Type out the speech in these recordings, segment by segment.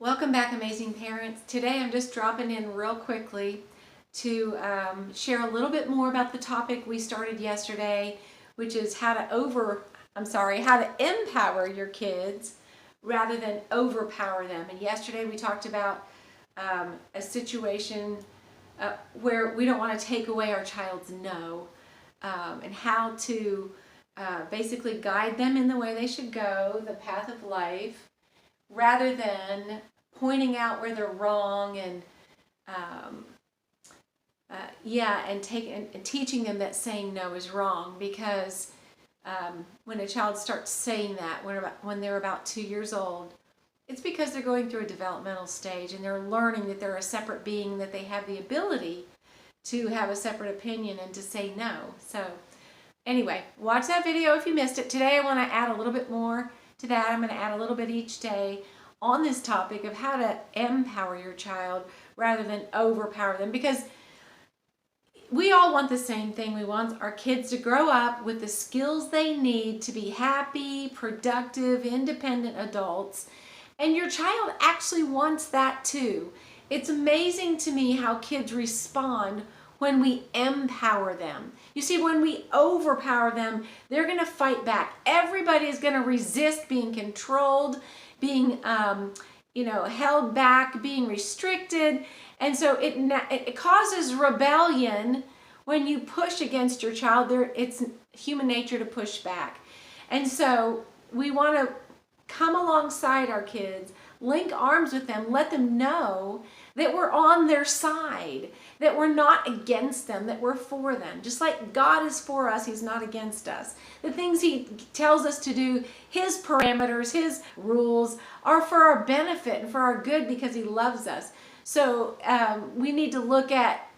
Welcome back, amazing parents. Today I'm just dropping in real quickly to share a little bit more about the topic we started yesterday, which is how to empower your kids rather than overpower them. And yesterday we talked about a situation where we don't want to take away our child's no, and how to basically guide them in the way they should go, the path of life, rather than pointing out where they're wrong and teaching them that saying no is wrong. Because when a child starts saying that when they're about 2 years old, it's because they're going through a developmental stage and they're learning that they're a separate being, that they have the ability to have a separate opinion and to say no. So anyway, watch that video if you missed it. Today I want to add a little bit more to that. I'm going to add a little bit each day on this topic of how to empower your child rather than overpower them, because we all want the same thing. We want our kids to grow up with the skills they need to be happy, productive, independent adults, and your child actually wants that too. It's amazing to me how kids respond when we empower them. You see, when we overpower them, they're going to fight back. Everybody is going to resist being controlled, being held back, being restricted. And so it causes rebellion when you push against your child. It's human nature to push back. And so we want to come alongside our kids, link arms with them, let them know that we're on their side, that we're not against them, that we're for them. Just like God is for us, He's not against us. The things He tells us to do, His parameters, His rules, are for our benefit and for our good because He loves us. So we need to look at,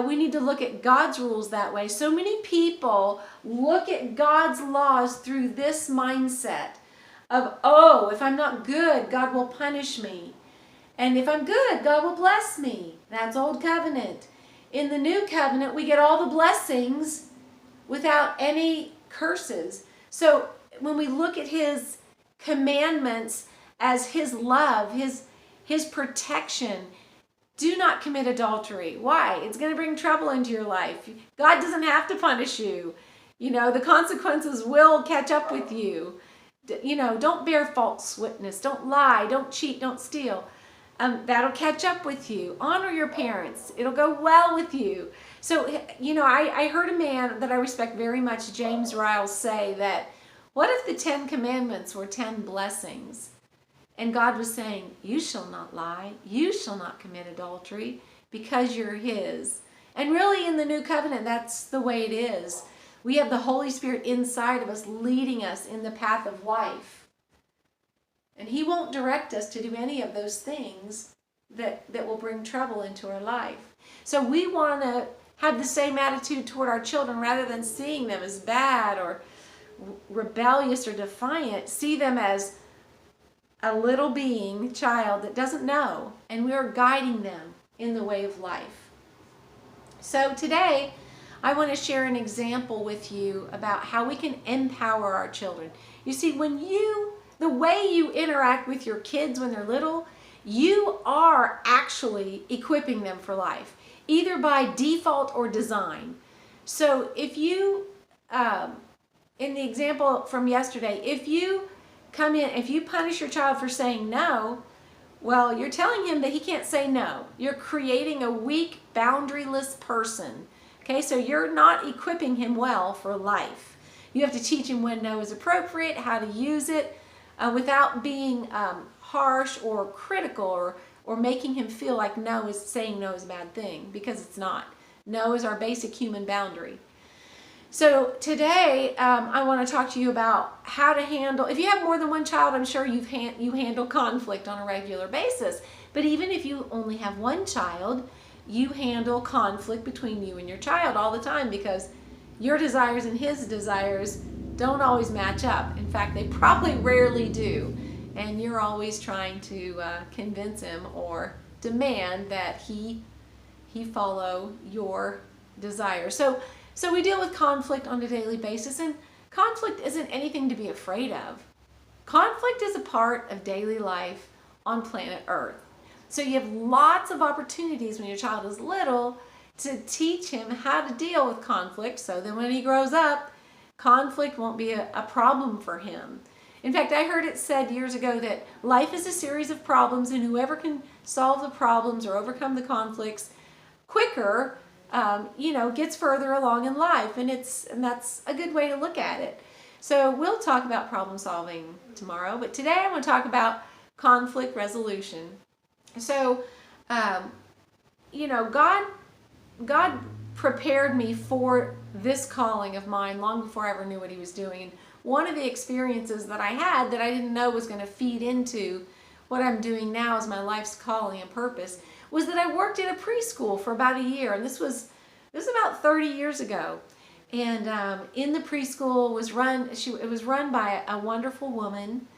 we need to look at God's rules that way. So many people look at God's laws through this mindset of, oh, if I'm not good, God will punish me. And if I'm good, God will bless me. That's Old Covenant. In the New Covenant, we get all the blessings without any curses. So when we look at His commandments as His love, His protection, do not commit adultery. Why? It's going to bring trouble into your life. God doesn't have to punish you. The consequences will catch up with you. Don't bear false witness. Don't lie. Don't cheat. Don't steal. That'll catch up with you. Honor your parents. It'll go well with you. So, I heard a man that I respect very much, James Riles, say that, what if the 10 commandments were 10 blessings? And God was saying, you shall not lie. You shall not commit adultery because you're His. And really in the New Covenant, that's the way it is. We have the Holy Spirit inside of us leading us in the path of life. And He won't direct us to do any of those things that will bring trouble into our life. So we want to have the same attitude toward our children rather than seeing them as bad or rebellious or defiant. See them as a little child that doesn't know, and we are guiding them in the way of life. So today, I want to share an example with you about how we can empower our children. You see, the way you interact with your kids when they're little, you are actually equipping them for life, either by default or design. So if you, in the example from yesterday, if you punish your child for saying no, well, you're telling him that he can't say no. You're creating a weak, boundaryless person. Okay, so you're not equipping him well for life. You have to teach him when no is appropriate, how to use it, without being harsh or critical or making him feel like saying no is a bad thing, because it's not. No is our basic human boundary. So today I want to talk to you about how to handle, if you have more than one child, I'm sure you handle conflict on a regular basis. But even if you only have one child, you handle conflict between you and your child all the time, because your desires and his desires don't always match up. In fact, they probably rarely do. And you're always trying to convince him or demand that he follow your desires. So we deal with conflict on a daily basis, and conflict isn't anything to be afraid of. Conflict is a part of daily life on planet Earth. So you have lots of opportunities when your child is little to teach him how to deal with conflict, so then when he grows up, conflict won't be a problem for him. In fact, I heard it said years ago that life is a series of problems, and whoever can solve the problems or overcome the conflicts quicker, gets further along in life, and that's a good way to look at it. So we'll talk about problem solving tomorrow, but today I want to talk about conflict resolution. So, God prepared me for this calling of mine long before I ever knew what he was doing. And one of the experiences that I had that I didn't know was going to feed into what I'm doing now as my life's calling and purpose was that I worked in a preschool for about a year. And this was about 30 years ago. And in the preschool it was run by a wonderful woman,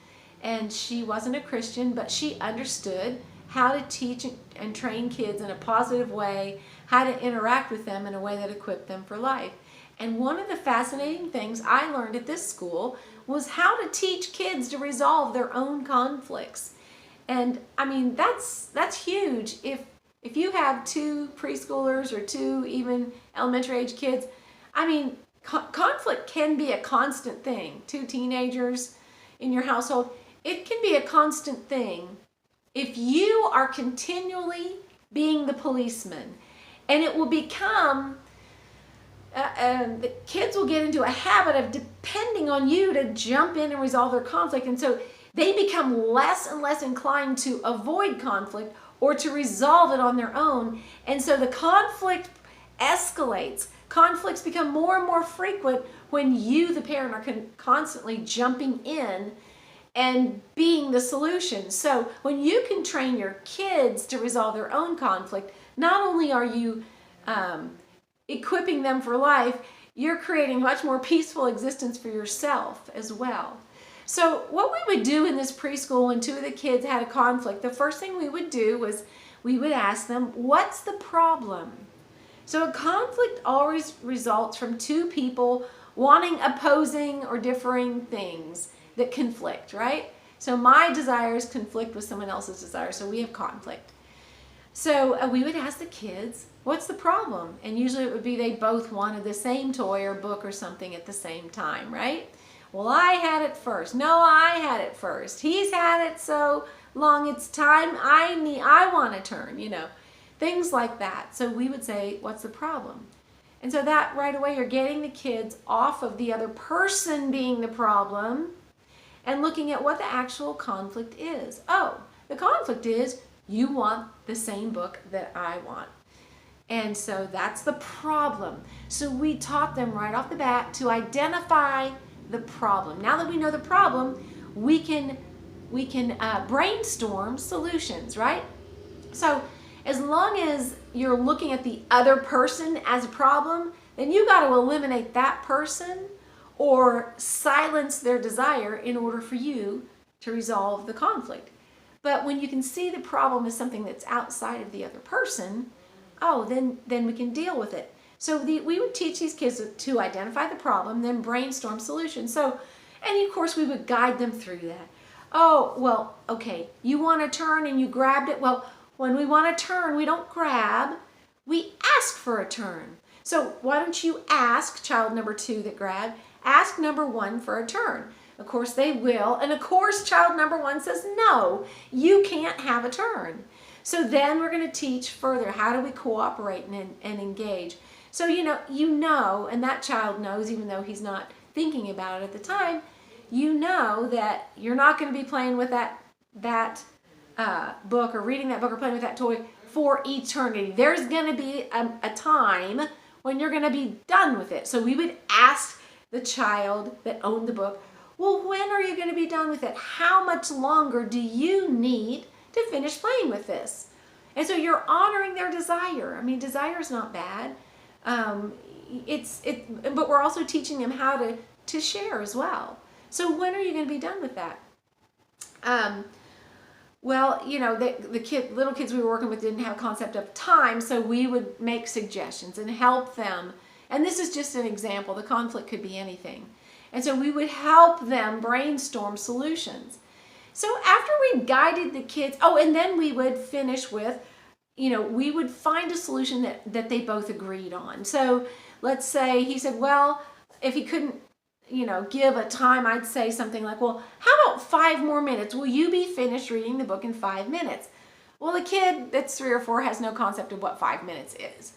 and she wasn't a Christian, but she understood how to teach and train kids in a positive way, how to interact with them in a way that equipped them for life. And one of the fascinating things I learned at this school was how to teach kids to resolve their own conflicts. And I mean, that's huge. If you have 2 preschoolers or 2 even elementary age kids, I mean, conflict can be a constant thing. 2 teenagers in your household, it can be a constant thing if you are continually being the policeman. And it will become, the kids will get into a habit of depending on you to jump in and resolve their conflict. And so they become less and less inclined to avoid conflict or to resolve it on their own. And so the conflict escalates. Conflicts become more and more frequent when you, the parent, are constantly jumping in and being the solution. So when you can train your kids to resolve their own conflict, not only are you equipping them for life, you're creating a much more peaceful existence for yourself as well. So what we would do in this preschool when 2 of the kids had a conflict, the first thing we would do was we would ask them, what's the problem? So a conflict always results from 2 people wanting opposing or differing things that conflict, right? So my desires conflict with someone else's desires, so we have conflict. So we would ask the kids, what's the problem? And usually it would be they both wanted the same toy or book or something at the same time, right? Well, I had it first. No, I had it first. He's had it so long, it's time. I want a turn, things like that. So we would say, what's the problem? And so that right away, you're getting the kids off of the other person being the problem and looking at what the actual conflict is. Oh, the conflict is you want the same book that I want. And so that's the problem. So we taught them right off the bat to identify the problem. Now that we know the problem, we can brainstorm solutions, right? So as long as you're looking at the other person as a problem, then you got to eliminate that person or silence their desire in order for you to resolve the conflict. But when you can see the problem as something that's outside of the other person, then we can deal with it. So we would teach these kids to identify the problem, then brainstorm solutions. So, and of course we would guide them through that. Oh, well, okay, you want to turn and you grabbed it. Well, when we want to turn, we don't grab, we ask for a turn. So why don't you ask child number 2 that grabbed, ask number 1 for a turn. Of course they will, and of course child number 1 says, no, you can't have a turn. So then we're going to teach further, how do we cooperate and engage? So and that child knows, even though he's not thinking about it at the time, that you're not going to be playing with that book or reading that book or playing with that toy for eternity. There's going to be a time when you're going to be done with it. So we would ask the child that owned the book, well, when are you going to be done with it? How much longer do you need to finish playing with this? And so you're honoring their desire. I mean, desire is not bad. But we're also teaching them how to share as well. So when are you going to be done with that? The little kids we were working with didn't have a concept of time, so we would make suggestions and help them. And this is just an example. The conflict could be anything. And so we would help them brainstorm solutions. So after of guided the kids. Oh, and then we would finish with, we would find a solution that they both agreed on. So let's say he said, well, if he couldn't, give a time, I'd say something like, well, how about 5 more minutes? Will you be finished reading the book in 5 minutes? Well, the kid that's 3 or 4 has no concept of what 5 minutes is.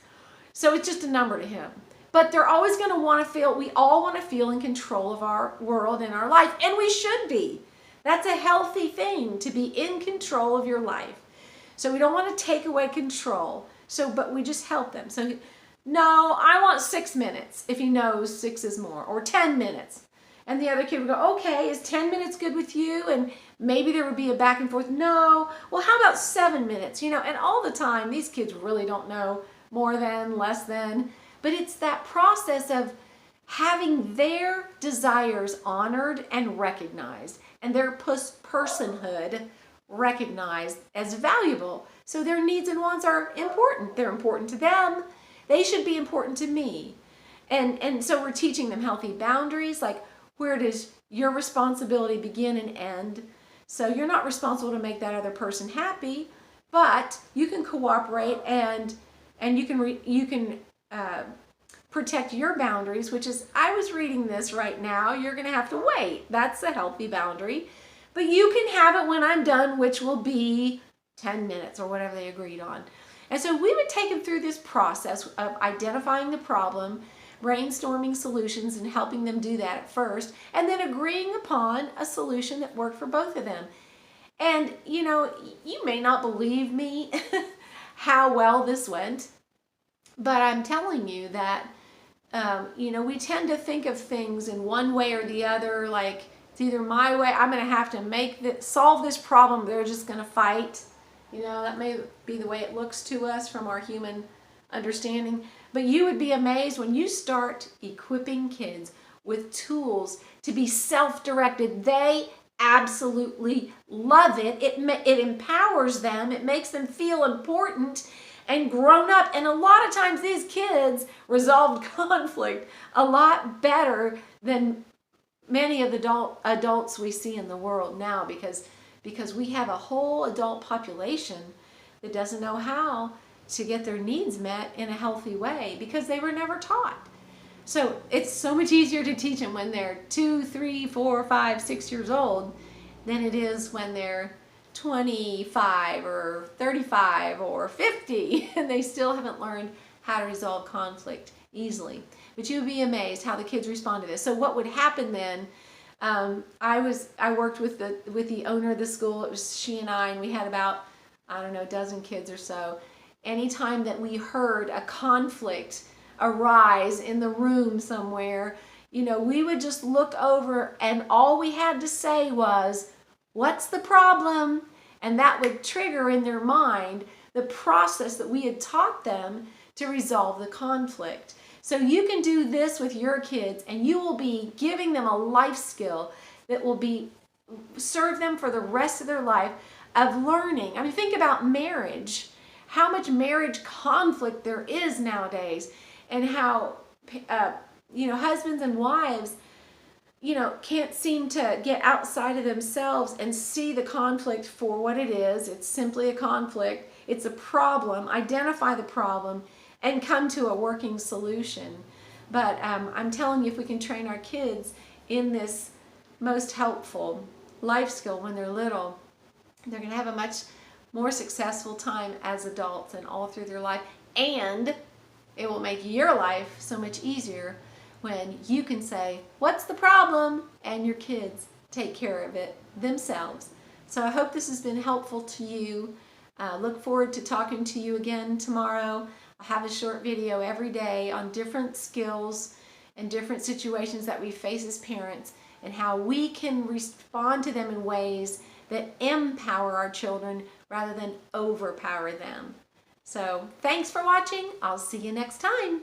So it's just a number to him. But they're always going to want to feel, we all want to feel in control of our world and our life. And we should be. That's a healthy thing, to be in control of your life. So we don't want to take away control. But we just help them. So, no, I want 6 minutes, if he knows 6 is more, or 10 minutes. And the other kid would go, okay, is 10 minutes good with you? And maybe there would be a back and forth. No. Well, how about 7 minutes? And all the time, these kids really don't know more than, less than. But it's that process of having their desires honored and recognized, and their personhood recognized as valuable. So their needs and wants are important. They're important to them. They should be important to me. And so we're teaching them healthy boundaries, like where does your responsibility begin and end? So you're not responsible to make that other person happy, but you can cooperate and you can protect your boundaries, which is, I was reading this right now, you're going to have to wait. That's a healthy boundary. But you can have it when I'm done, which will be 10 minutes or whatever they agreed on. And so we would take them through this process of identifying the problem, brainstorming solutions and helping them do that at first, and then agreeing upon a solution that worked for both of them. And, you may not believe me how well this went, but I'm telling you that, we tend to think of things in one way or the other, like it's either my way, I'm going to have to solve this problem, they're just going to fight. That may be the way it looks to us from our human understanding. But you would be amazed when you start equipping kids with tools to be self-directed. They absolutely love it. It empowers them. It makes them feel important and grown up. And a lot of times these kids resolve conflict a lot better than many of the adults we see in the world now, because we have a whole adult population that doesn't know how to get their needs met in a healthy way because they were never taught. So it's so much easier to teach them when they're 2, 3, 4, 5, 6 years old than it is when they're 25 or 35 or 50 and they still haven't learned how to resolve conflict easily. But you'll be amazed how the kids respond to this. So what would happen then, I worked with the owner of the school. It was she and I, and we had about, a dozen kids or so. Anytime that we heard a conflict arise in the room somewhere, we would just look over and all we had to say was, what's the problem? And that would trigger in their mind the process that we had taught them to resolve the conflict. So you can do this with your kids and you will be giving them a life skill that will serve them for the rest of their life of learning. Think about marriage, how much marriage conflict there is nowadays, and how, husbands and wives, can't seem to get outside of themselves and see the conflict for what it is. It's simply a conflict. It's a problem. Identify the problem and come to a working solution. But I'm telling you, if we can train our kids in this most helpful life skill when they're little, they're going to have a much more successful time as adults and all through their life. And it will make your life so much easier when you can say, what's the problem? And your kids take care of it themselves. So I hope this has been helpful to you. Look forward to talking to you again tomorrow. I have a short video every day on different skills and different situations that we face as parents and how we can respond to them in ways that empower our children rather than overpower them. So thanks for watching. I'll see you next time.